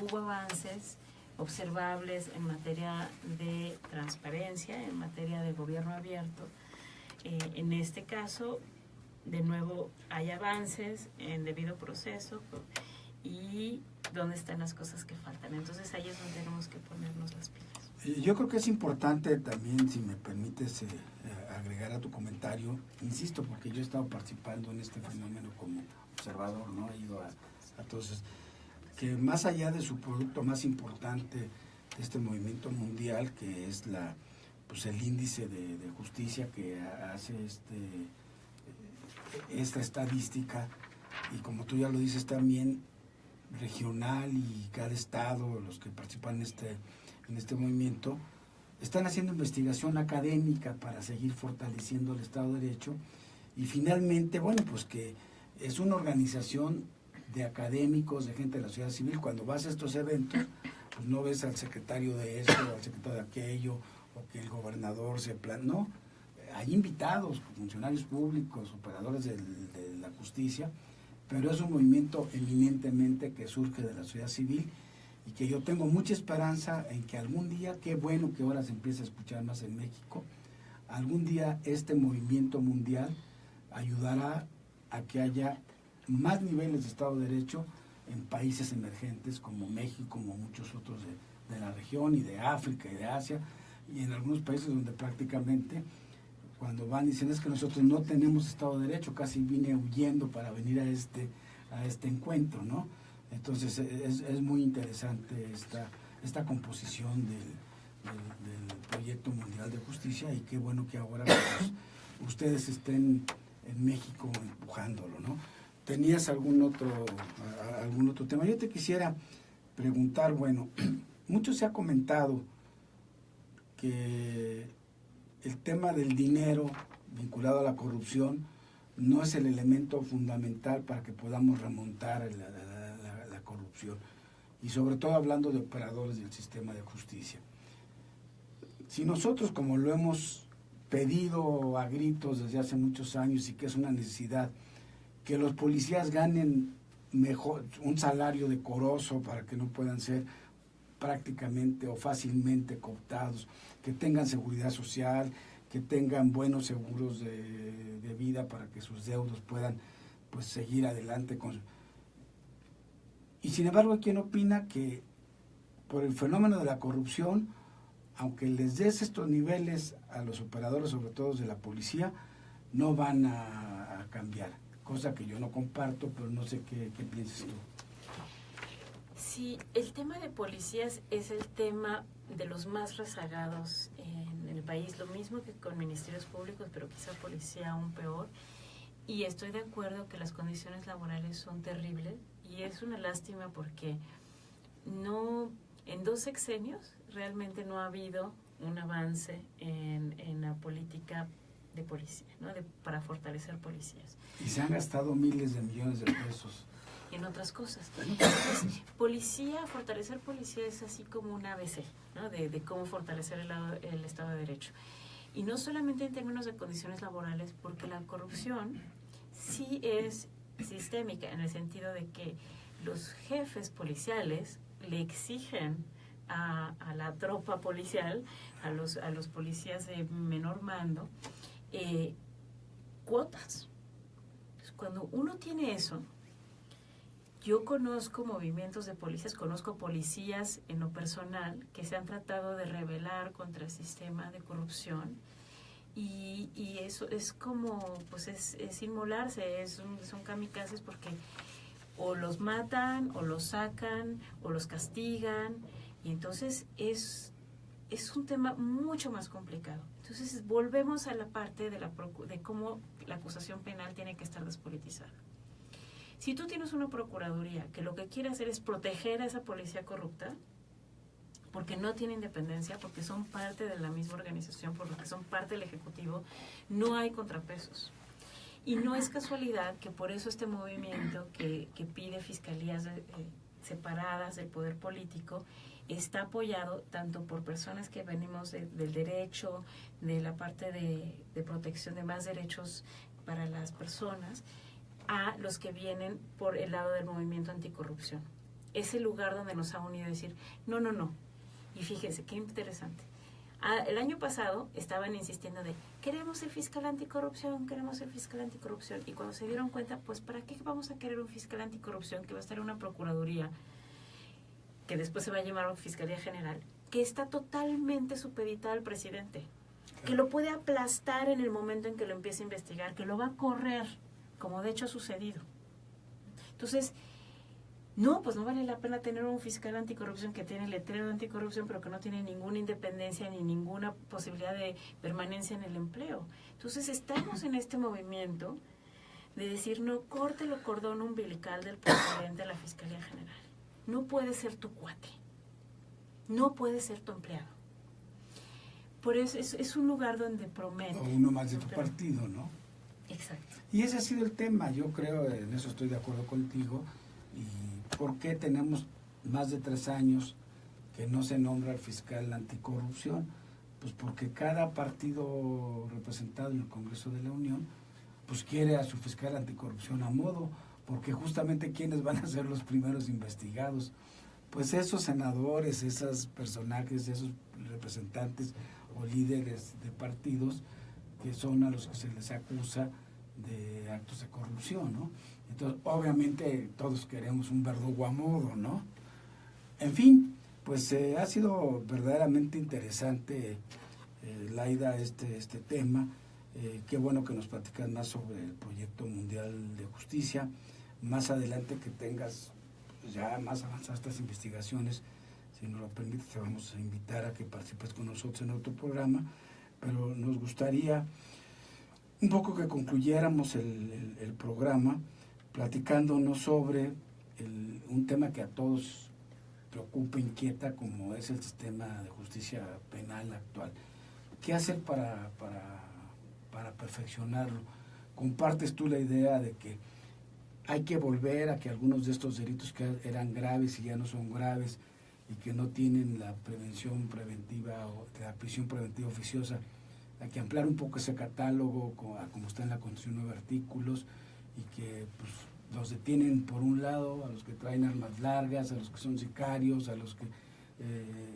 hubo avances observables en materia de transparencia, en materia de gobierno abierto. En este caso, de nuevo, hay avances en debido proceso y dónde están las cosas que faltan. Entonces ahí es donde tenemos que ponernos las pilas. Yo creo que es importante también, si me permites agregar a tu comentario, insisto, porque yo he estado participando en este fenómeno como observador, ¿no? He ido a todos estos, que más allá de su producto más importante de este movimiento mundial, que es el índice de justicia que hace esta estadística, y como tú ya lo dices también, regional, y cada estado, los que participan en este movimiento, están haciendo investigación académica para seguir fortaleciendo el Estado de Derecho, y finalmente, bueno, pues que es una organización de académicos, de gente de la sociedad civil. Cuando vas a estos eventos, pues no ves al secretario de esto, al secretario de aquello, o que el gobernador no, hay invitados, funcionarios públicos, operadores de la justicia, pero es un movimiento eminentemente que surge de la sociedad civil, y que yo tengo mucha esperanza en que algún día, qué bueno que ahora se empieza a escuchar más en México, algún día este movimiento mundial ayudará a que haya más niveles de Estado de Derecho en países emergentes como México, como muchos otros de la región, y de África y de Asia, y en algunos países donde prácticamente cuando van y dicen es que nosotros no tenemos Estado de Derecho, casi vine huyendo para venir a este encuentro, ¿no? Entonces es muy interesante esta composición del proyecto mundial de justicia, y qué bueno que ahora pues, ustedes estén en México empujándolo, ¿no? ¿Tenías algún otro tema? Yo te quisiera preguntar, bueno, mucho se ha comentado que el tema del dinero vinculado a la corrupción no es el elemento fundamental para que podamos remontar la corrupción, y sobre todo hablando de operadores del sistema de justicia. Si nosotros, como lo hemos pedido a gritos desde hace muchos años, y que es una necesidad, que los policías ganen mejor, un salario decoroso para que no puedan ser prácticamente o fácilmente cooptados, que tengan seguridad social, que tengan buenos seguros de vida para que sus deudos puedan pues seguir adelante y sin embargo, hay quien opina que por el fenómeno de la corrupción, aunque les des estos niveles a los operadores, sobre todo de la policía, no van a cambiar, cosa que yo no comparto, pero no sé qué piensas tú. Sí, el tema de policías es el tema de los más rezagados en el país, lo mismo que con ministerios públicos, pero quizá policía aún peor. Y estoy de acuerdo que las condiciones laborales son terribles, y es una lástima porque en 2 sexenios realmente no ha habido un avance en la política de policía, ¿no? Para fortalecer policías. Y se han gastado miles de millones de pesos en otras cosas. Entonces, fortalecer policía es así como un ABC, ¿no? De cómo fortalecer el Estado de Derecho. Y no solamente en términos de condiciones laborales, porque la corrupción sí es sistémica, en el sentido de que los jefes policiales le exigen a la tropa policial, a los policías de menor mando, cuotas. Entonces, cuando uno tiene eso, yo conozco movimientos de policías, conozco policías en lo personal que se han tratado de rebelar contra el sistema de corrupción, y eso es como, pues es inmolarse, son kamikazes, porque o los matan, o los sacan, o los castigan, y entonces es un tema mucho más complicado. Entonces volvemos a la parte de cómo la acusación penal tiene que estar despolitizada. Si tú tienes una procuraduría que lo que quiere hacer es proteger a esa policía corrupta, porque no tiene independencia, porque son parte de la misma organización, porque son parte del Ejecutivo, no hay contrapesos. Y no es casualidad que por eso este movimiento que pide fiscalías separadas del poder político está apoyado tanto por personas que venimos del derecho, de la parte de protección de más derechos para las personas, a los que vienen por el lado del movimiento anticorrupción. Es el lugar donde nos ha unido a decir, no. Y fíjense, qué interesante. El año pasado estaban insistiendo de, queremos el fiscal anticorrupción, y cuando se dieron cuenta, pues ¿para qué vamos a querer un fiscal anticorrupción que va a estar en una procuraduría, que después se va a llamar Fiscalía General, que está totalmente supeditada al presidente, que lo puede aplastar en el momento en que lo empiece a investigar, que lo va a correr, como de hecho ha sucedido? Entonces, no, pues no vale la pena tener un fiscal anticorrupción que tiene letrero de anticorrupción, pero que no tiene ninguna independencia ni ninguna posibilidad de permanencia en el empleo. Entonces estamos en este movimiento de decir, no, corte el cordón umbilical del presidente de la Fiscalía General. No puede ser tu cuate, no puede ser tu empleado. Por eso es un lugar donde promete. O uno más de tu partido, ¿no? Exacto. Y ese ha sido el tema, yo creo, en eso estoy de acuerdo contigo. ¿Y por qué tenemos más de 3 años que no se nombra al fiscal anticorrupción? Pues porque cada partido representado en el Congreso de la Unión pues quiere a su fiscal anticorrupción a modo, porque justamente ¿quiénes van a ser los primeros investigados? Pues esos senadores, esos personajes, esos representantes o líderes de partidos que son a los que se les acusa de actos de corrupción, ¿no? Entonces, obviamente, todos queremos un verdugo a modo, ¿no? En fin, pues ha sido verdaderamente interesante, Laida, este tema. Qué bueno que nos platicas más sobre el Proyecto Mundial de Justicia. Más adelante que tengas ya más avanzadas estas investigaciones, si nos lo permites, te vamos a invitar a que participes con nosotros en otro programa, pero nos gustaría un poco que concluyéramos el programa platicándonos sobre un tema que a todos preocupa, inquieta, como es el sistema de justicia penal actual. ¿Qué hacer para perfeccionarlo? ¿Compartes tú la idea de que hay que volver a que algunos de estos delitos que eran graves y ya no son graves y que no tienen la prevención preventiva o la prisión preventiva oficiosa, hay que ampliar un poco ese catálogo como está en la Constitución, 9 artículos, y que pues, los detienen por un lado a los que traen armas largas, a los que son sicarios, a los que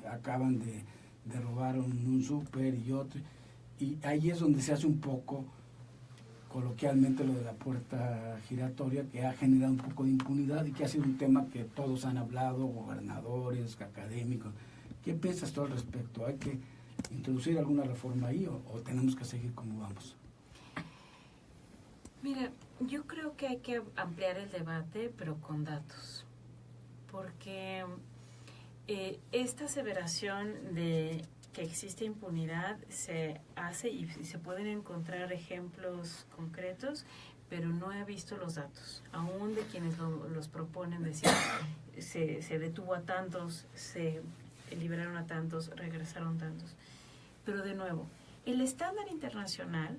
acaban de robar un súper y otro, y ahí es donde se hace un poco coloquialmente lo de la puerta giratoria, que ha generado un poco de impunidad y que ha sido un tema que todos han hablado, gobernadores, académicos. ¿Qué piensas tú al respecto? ¿Hay que introducir alguna reforma ahí o tenemos que seguir como vamos? Mira, yo creo que hay que ampliar el debate, pero con datos, porque esta aseveración de que existe impunidad se hace y se pueden encontrar ejemplos concretos, pero no he visto los datos, aún de quienes los proponen, decir, se detuvo a tantos, se liberaron a tantos, regresaron tantos. Pero de nuevo, el estándar internacional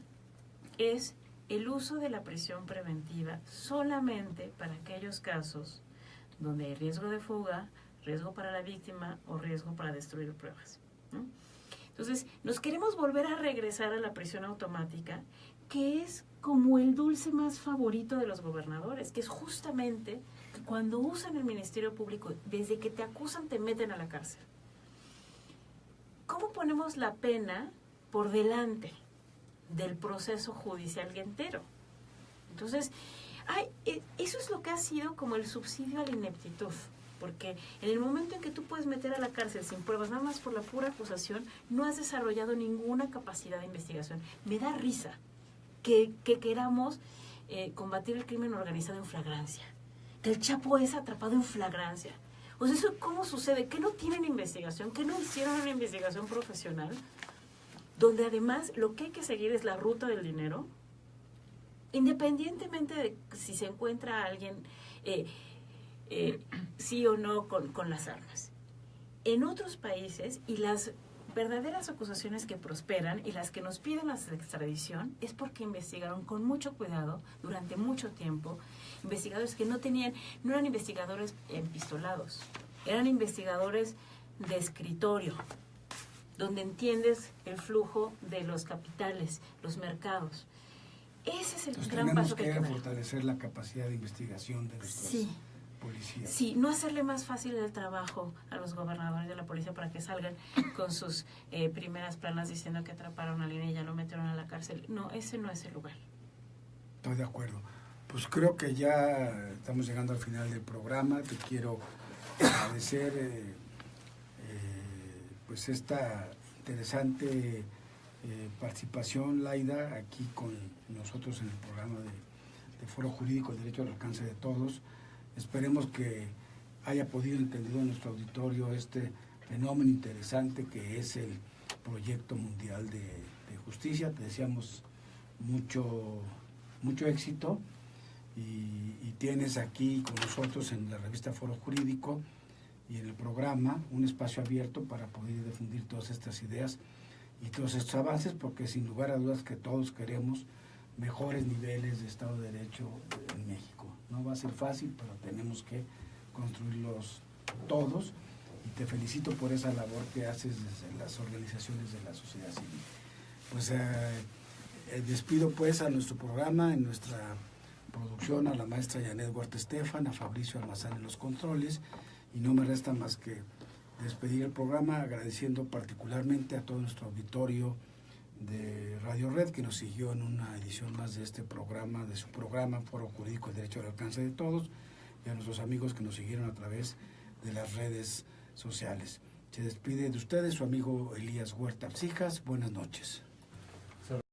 es el uso de la prisión preventiva solamente para aquellos casos donde hay riesgo de fuga, riesgo para la víctima o riesgo para destruir pruebas, ¿no? Entonces, nos queremos volver a regresar a la prisión automática, que es como el dulce más favorito de los gobernadores, que es justamente que cuando usan el Ministerio Público, desde que te acusan te meten a la cárcel. ¿Cómo ponemos la pena por delante del proceso judicial entero? Entonces, eso es lo que ha sido como el subsidio a la ineptitud. Porque en el momento en que tú puedes meter a la cárcel sin pruebas, nada más por la pura acusación, no has desarrollado ninguna capacidad de investigación. Me da risa que queramos combatir el crimen organizado en flagrancia, que el Chapo es atrapado en flagrancia. O sea, ¿eso cómo sucede? ¿Que no tienen investigación? ¿Que no hicieron una investigación profesional? Donde además lo que hay que seguir es la ruta del dinero, independientemente de si se encuentra a alguien... sí o no con las armas. En otros países, y las verdaderas acusaciones que prosperan y las que nos piden la extradición, es porque investigaron con mucho cuidado durante mucho tiempo, investigadores que no eran investigadores empistolados, eran investigadores de escritorio, donde entiendes el flujo de los capitales, los mercados. Ese es el gran paso que hay que dar. Tenemos que fortalecer la capacidad de investigación de nuestras policías. Sí, no hacerle más fácil el trabajo a los gobernadores de la policía para que salgan con sus primeras planas diciendo que atraparon a alguien y ya lo metieron a la cárcel. No, ese no es el lugar. Estoy de acuerdo. Pues creo que ya estamos llegando al final del programa. Te quiero agradecer pues esta interesante participación, Laida, aquí con nosotros en el programa de Foro Jurídico, el Derecho al Alcance de Todos. Esperemos que haya podido entender en nuestro auditorio este fenómeno interesante que es el Proyecto Mundial de Justicia. Te deseamos mucho éxito y tienes aquí con nosotros en la revista Foro Jurídico y en el programa un espacio abierto para poder difundir todas estas ideas y todos estos avances, porque sin lugar a dudas que todos queremos mejores niveles de Estado de Derecho en México. No va a ser fácil, pero tenemos que construirlos todos, y te felicito por esa labor que haces desde las organizaciones de la sociedad civil. Pues despido pues a nuestro programa, en nuestra producción, a la maestra Janet Huerta Estefan, a Fabricio Almazán en los controles, y no me resta más que despedir el programa agradeciendo particularmente a todo nuestro auditorio de Radio Red que nos siguió en una edición más de este programa, de su programa Foro Jurídico, el Derecho al Alcance de Todos, y a nuestros amigos que nos siguieron a través de las redes sociales. Se despide de ustedes su amigo Elías Huerta Psijas. Buenas noches.